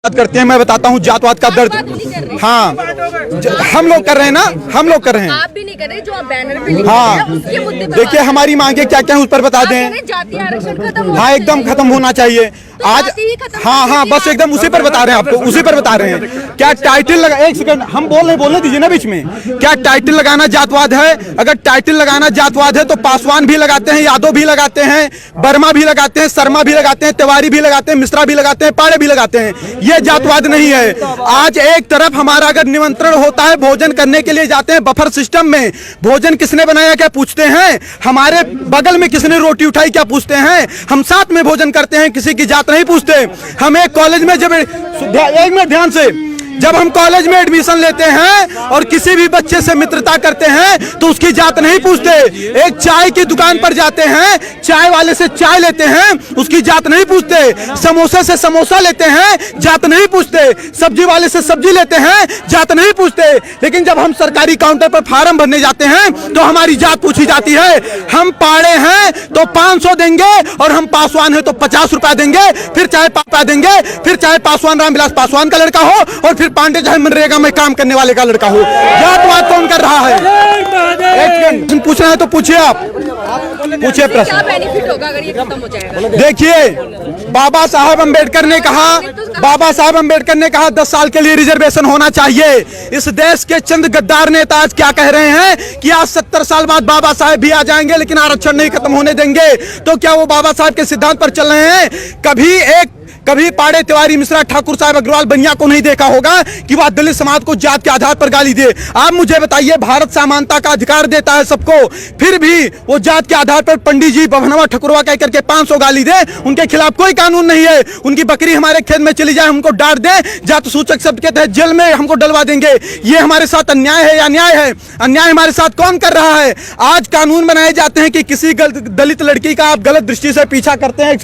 बात करते हैं। मैं बताता हूँ जातवाद का दर्द। हाँ, हम लोग कर रहे हैं ना, हम लोग कर रहे हैं। आप भी नहीं कर रहे, जो आप बैनर पे लिख हाँ, रहे हैं, उसके मुद्दे पर देखिए हमारी मांगे क्या क्या है उस पर बता दें। जातीय आरक्षण खत्म, हाँ एकदम खत्म होना चाहिए आज। हाँ, बस एकदम उसी पर बता रहे हैं आपको, उसी पर बता रहे हैं। क्या टाइटल लगा, एक सेकंड हम बोलने दीजिए ना बीच में। क्या टाइटल लगाना जातवाद है? अगर टाइटल लगाना जातवाद है तो पासवान भी लगाते हैं, यादव भी लगाते हैं, वर्मा भी लगाते हैं, शर्मा भी लगाते हैं, तिवारी भी लगाते हैं, मिश्रा भी लगाते हैं, पाड़े भी लगाते हैं। ये जातवाद नहीं है। आज एक तरफ हमारा अगर निमंत्रण होता है, भोजन करने के लिए जाते हैं बफर सिस्टम में, भोजन किसने बनाया क्या पूछते हैं, हमारे बगल में किसने रोटी उठाई क्या पूछते हैं, हम साथ में भोजन करते हैं, किसी की जात नहीं पूछते। हम एक कॉलेज में जब, एक मिनट ध्यान से, जब हम कॉलेज में एडमिशन लेते हैं और किसी भी बच्चे से मित्रता करते हैं तो उसकी जात नहीं पूछते। एक चाय की दुकान पर जाते हैं, चाय वाले से चाय लेते हैं, उसकी जात नहीं पूछते। समोसे से समोसा लेते हैं, जात नहीं पूछते। सब्जी वाले से सब्जी लेते हैं, जात नहीं पूछते। लेकिन जब हम सरकारी काउंटर पर फार्म भरने जाते हैं तो हमारी जात पूछी जाती है। हम पाड़े हैं तो 500 देंगे और हम पासवान है तो 50 रुपया देंगे, फिर चाहे पापा देंगे, फिर चाहे पासवान रामविलास पासवान का लड़का हो और फिर पांडे चाहे मनरेगा में काम करने वाले का लड़का हो। जातवाद कौन कर रहा है? एक पूछना है तो पूछिए, आप पूछिए प्रश्न। क्या बेनिफिट होगा अगर ये खत्म हो जाएगा? देखिए बाबा साहब अंबेडकर ने कहा 10 साल के लिए रिजर्वेशन होना चाहिए। इस देश के चंद गद्दार नेता आज क्या कह रहे हैं कि आज 70 साल बाद बाबा साहब भी आ जाएंगे लेकिन आरक्षण नहीं खत्म होने देंगे। तो क्या वो बाबा साहब के सिद्धांत पर चल रहे हैं? कभी पाड़े, तिवारी, मिश्रा, ठाकुर साहब, अग्रवाल, बनिया को नहीं देखा होगा कि वह दलित समाज को जात के आधार पर गाली दे। आप मुझे बताइए, भारत समानता का अधिकार देता है सबको, फिर भी वो जात के आधार पर पंडित जी बभनवा ठकुरवा कह करके 500 गाली दे, उनके खिलाफ कोई कानून नहीं है। उनकी बकरी हमारे खेत में चली जाए, हमको डांट दे, जात सूचक शब्द के तहत जेल में हमको डलवा देंगे। ये हमारे साथ अन्याय है या न्याय है? अन्याय हमारे साथ कौन कर रहा है? आज कानून बनाए जाते हैं कि किसी दलित लड़की का आप गलत दृष्टि से पीछा करते हैं,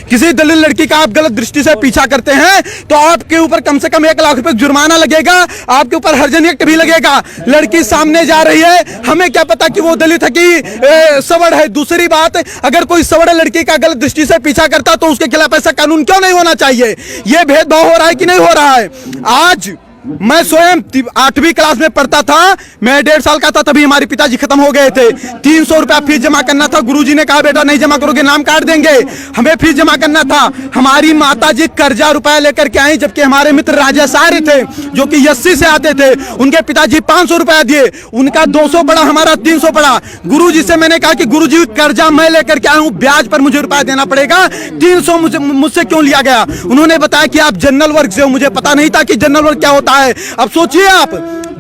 किसी दलित लड़की का आप गलत दृष्टि से पीछा करते हैं तो आपके ऊपर कम से कम 1 लाख रुपए जुर्माना लगेगा, आपके ऊपर हर्जन एक्ट भी लगेगा। लड़की सामने जा रही है, हमें क्या पता कि वो दलित है कि सवर्ण है। दूसरी बात, अगर कोई सवर्ण लड़की का गलत दृष्टि से पीछा करता तो उसके खिलाफ ऐसा कानून क्यों नहीं होना चाहिए? ये भेदभाव हो रहा है कि नहीं हो रहा है? आज मैं स्वयं 8वीं क्लास में पढ़ता था, मैं 1.5 साल का था, तभी हमारे पिताजी खत्म हो गए थे। 300 रुपया फीस जमा करना था, गुरुजी ने कहा बेटा नहीं जमा करोगे नाम काट देंगे। हमें फीस जमा करना था। हमारी माताजी कर्जा रुपया लेकर के आई, जबकि हमारे मित्र राजेश आर्य थे जो कि 80 से आते थे, उनके पिताजी 500 रुपया दिए, उनका 200 पड़ा, हमारा 300 पड़ा। गुरुजी से मैंने कहा कि गुरुजी कर्जा मैं लेकर के आया हूँ, ब्याज पर मुझे रुपया देना पड़ेगा, 300 मुझसे क्यों लिया गया? उन्होंने बताया कि आप जनरल वर्ग से हो। मुझे पता नहीं था कि जनरल वर्ग क्या होता है। अब सोचिए आप,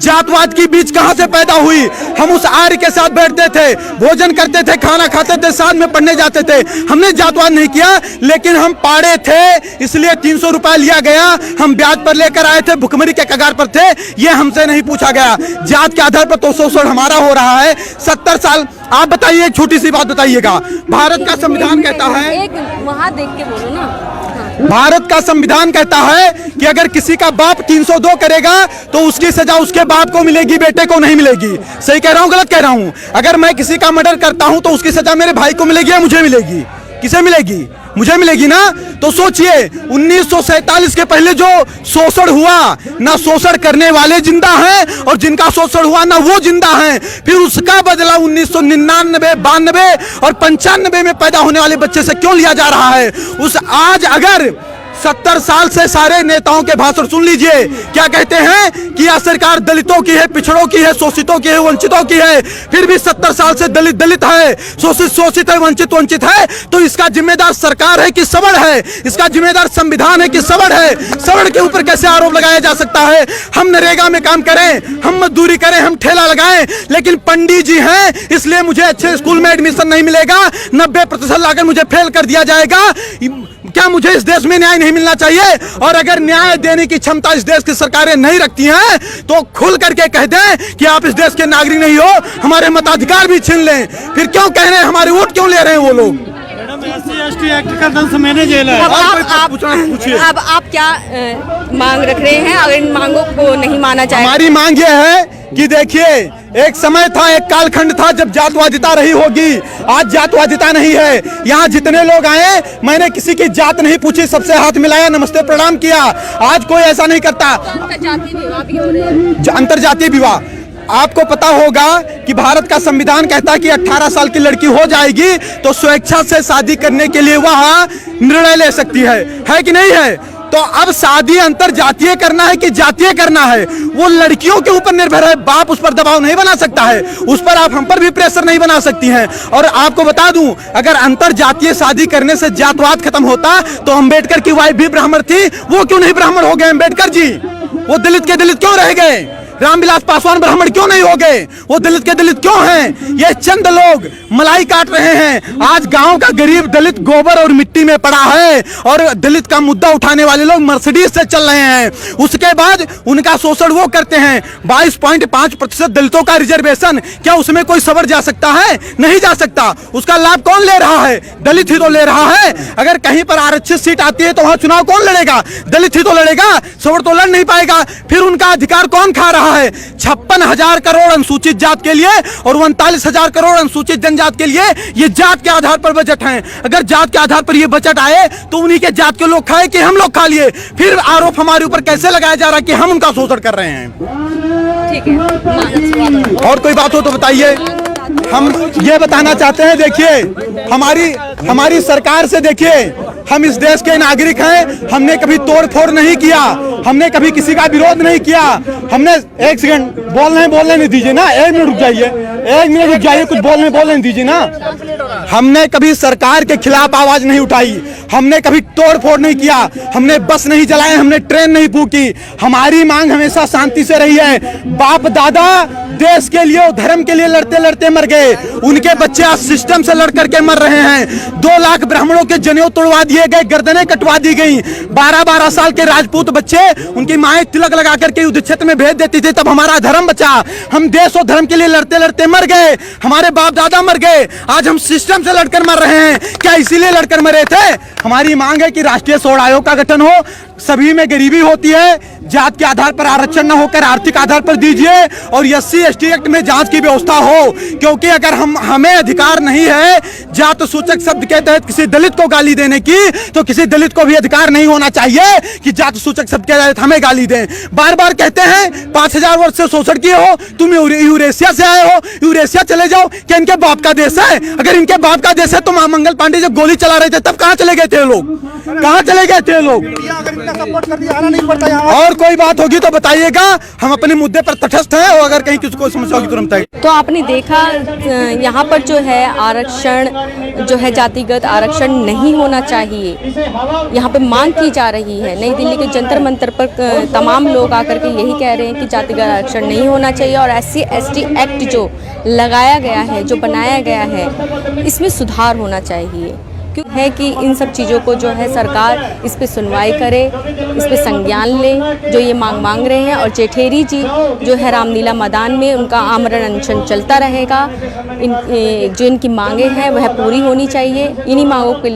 जातवाद की बीज कहां से पैदा हुई? हम उस आर्य के साथ बैठते थे, भोजन करते थे, खाना खाते थे, साथ में पढ़ने जाते थे। हमने जातवाद नहीं किया, लेकिन हम पाड़े थे इसलिए 300 रुपया लिया गया, हम ब्याज पर लेकर आए थे, भुखमरी के कगार पर थे, ये हमसे नहीं पूछा गया। जात के आधार पर तो शोषण हमारा हो रहा है 70 साल। आप बताइए, एक छोटी सी बात बताइएगा, भारत का संविधान कहता है, वहां देख के बोलो ना, भारत का संविधान कहता है कि अगर किसी का बाप 302 करेगा तो उसकी सजा उसके बाप को मिलेगी, बेटे को नहीं मिलेगी। सही कह रहा हूं, गलत कह रहा हूं? अगर मैं किसी का मर्डर करता हूं तो उसकी सजा मेरे भाई को मिलेगी या मुझे मिलेगी? किसे मिलेगी? मुझे मिलेगी ना। तो सोचिए, 1947 के पहले जो शोषण हुआ, ना शोषण करने वाले जिंदा हैं और जिनका शोषण हुआ ना वो जिंदा हैं। फिर उसका बदला 1999, 92 और 95 में पैदा होने वाले बच्चे से क्यों लिया जा रहा है? आज अगर 70 साल से सारे नेताओं के भाषण सुन लीजिए, क्या कहते हैं कि यह सरकार दलितों की है, पिछड़ों की है, शोषितों की है, वंचितों की है। फिर भी 70 साल से दलित दलित है, शोषित शोषित है, वंचित वंचित है। तो इसका जिम्मेदार सरकार है कि सवर्ण है? इसका जिम्मेदार संविधान है कि सवर्ण है? सवर्ण के ऊपर कैसे आरोप लगाया जा सकता है? हम नरेगा में काम करें, हम मजदूरी करें, हम ठेला लगाएं, लेकिन पंडित जी हैं इसलिए मुझे अच्छे स्कूल में एडमिशन नहीं मिलेगा, 90% लाकर मुझे फेल कर दिया जाएगा। क्या मुझे इस देश में न्याय नहीं मिलना चाहिए? और अगर न्याय देने की क्षमता इस देश की सरकारें नहीं रखती हैं तो खुल करके कह दें कि आप इस देश के नागरिक नहीं हो, हमारे मताधिकार भी छीन लें। फिर क्यों कह रहे हैं, हमारे वोट क्यों ले रहे हैं वो लोग? SC/ST एक्ट का 10 महीने जेल है। अब आप क्या मांग रख रहे हैं? अगर इन मांगों को नहीं माना जाए, हमारी मांग ये है कि देखिए, एक समय था, एक कालखंड था जब जातवादिता रही होगी। आज जातवादिता नहीं है। यहाँ जितने लोग आए, मैंने किसी की जात नहीं पूछी, सबसे हाथ मिलाया, नमस्ते प्रणाम किया। आज कोई ऐसा नहीं करता। अंतर्जातीय विवाह भी हो रहे हैं। अंतर्जातीय विवाह, आपको पता होगा कि भारत का संविधान कहता है कि 18 साल की लड़की हो जाएगी तो स्वेच्छा से शादी करने के लिए वह निर्णय ले सकती है कि नहीं है? तो अब शादी अंतरजातीय करना है कि जातीय करना है, वो लड़कियों के ऊपर निर्भर है। बाप उस पर दबाव नहीं बना सकता है, उस पर आप हम पर भी प्रेशर नहीं बना सकती हैं। और आपको बता दूं, अगर अंतरजातीय शादी करने से जातवाद खत्म होता तो अम्बेडकर की वाइफ भी ब्राह्मण थी, वो क्यों नहीं ब्राह्मण हो गए अम्बेडकर जी? वो दलित के दलित क्यों रह गए? रामविलास पासवान ब्राह्मण क्यों नहीं हो गए? वो दलित के दलित क्यों हैं? ये चंद लोग मलाई काट रहे हैं। आज गांव का गरीब दलित गोबर और मिट्टी में पड़ा है और दलित का मुद्दा उठाने वाले लोग मर्सिडीज से चल रहे हैं। उसके बाद उनका शोषण वो करते हैं। 22.5% दलितों का रिजर्वेशन, क्या उसमें कोई सवर जा सकता है? नहीं जा सकता। उसका लाभ कौन ले रहा है? दलित ही तो ले रहा है। अगर कहीं पर आरक्षित सीट आती है तो वहां चुनाव कौन लड़ेगा? दलित ही तो लड़ेगा, सवर तो लड़ नहीं पाएगा। फिर उनका अधिकार कौन खा रहा है? 56,000 करोड़ अनुसूचित जात के लिए और 39,000 करोड़ अनुसूचित जनजात के लिए ये जात के आधार पर बजट है। अगर जात के आधार पर ये बजट आए तो उन्हीं के जात के लोग खाए कि हम लोग खा लिए? फिर आरोप हमारे ऊपर कैसे लगाया जा रहा है कि हम उनका शोषण कर रहे हैं? ठीक है, और कोई बात हो तो बताइए। हम ये बताना चाहते हैं, देखिए हमारी सरकार से, देखिए हम इस देश के नागरिक हैं। हमने कभी तोड़ फोड़ नहीं किया, हमने कभी किसी का विरोध नहीं किया। हमने, एक सेकंड बोलने नहीं दीजिए ना, 1 मिनट रुक जाइए, 1 मिनट रुक जाइए, कुछ बोलने दीजिए ना। हमने कभी सरकार के खिलाफ आवाज नहीं उठाई, हमने कभी तोड़ फोड़ नहीं किया, हमने बस नहीं चलाए, हमने ट्रेन नहीं फूकी। हमारी मांग हमेशा शांति से रही है। बाप दादा देश के लिए, धर्म के लिए लड़ते लड़ते मर गए, उनके बच्चे आज सिस्टम से लड़ करके मर रहे हैं। 2 लाख ब्राह्मणों के जनेऊ तोड़वा दिए गए, गर्दनें कटवा दी गई। 12-12 साल के राजपूत बच्चे, उनकी माएं तिलक लगा करके युद्ध क्षेत्र में भेज देती थी, तब हमारा धर्म बचा। हम देश और धर्म के लिए लड़ते लड़ते मर गए, हमारे बाप दादा मर गए, आज हम सिस्टम से लड़कर मर रहे हैं। क्या इसीलिए लड़कर मरे थे? हमारी मांग है कि राष्ट्रीय स्वर्ण आयोग का गठन हो, सभी में गरीबी होती है, जात के आधार पर आरक्षण न होकर आर्थिक आधार पर दीजिए, और SC/ST एक्ट में जांच की व्यवस्था हो। क्योंकि अगर हमें अधिकार नहीं है जात सूचक शब्द के तहत किसी दलित को गाली देने की, तो किसी दलित को भी अधिकार नहीं होना चाहिए कि जात सूचक शब्द के तहत हमें गाली दें। बार बार कहते हैं 5000 वर्ष से शोषण किए हो, तुम यूरेशिया से आए हो, यूरेशिया चले जाओ। क्या इनके बाप का देश है? अगर इनके बाप का देश है तो मंगल पांडे जब गोली चला रहे थे तब कहां चले गए थे लोग? कहां चले गए थे लोग? सपोर्ट कर दिया, आना नहीं पड़ता यहाँ। और कोई बात होगी तो बताइएगा, हम अपने मुद्दे पर तटस्थ हैं, और अगर कहीं किसी को समस्या होगी तुरंत बताइए। तो आपने देखा यहाँ पर जो है आरक्षण जो है जातिगत आरक्षण नहीं होना चाहिए, यहाँ पे मांग की जा रही है। नई दिल्ली के जंतर मंतर पर तमाम लोग आकर के यही कह रहे हैं कि जातिगत आरक्षण नहीं होना चाहिए, और SC/ST एक्ट जो लगाया गया है, जो बनाया गया है, इसमें सुधार होना चाहिए। क्यों है कि इन सब चीज़ों को जो है सरकार इस पे सुनवाई करे, इस पे संज्ञान ले, जो ये मांग रहे हैं। और जेठेरी जी जो है रामलीला मैदान में, उनका आमरण अनशन चलता रहेगा। जो इनकी मांगे हैं वह पूरी होनी चाहिए। इन्हीं मांगों के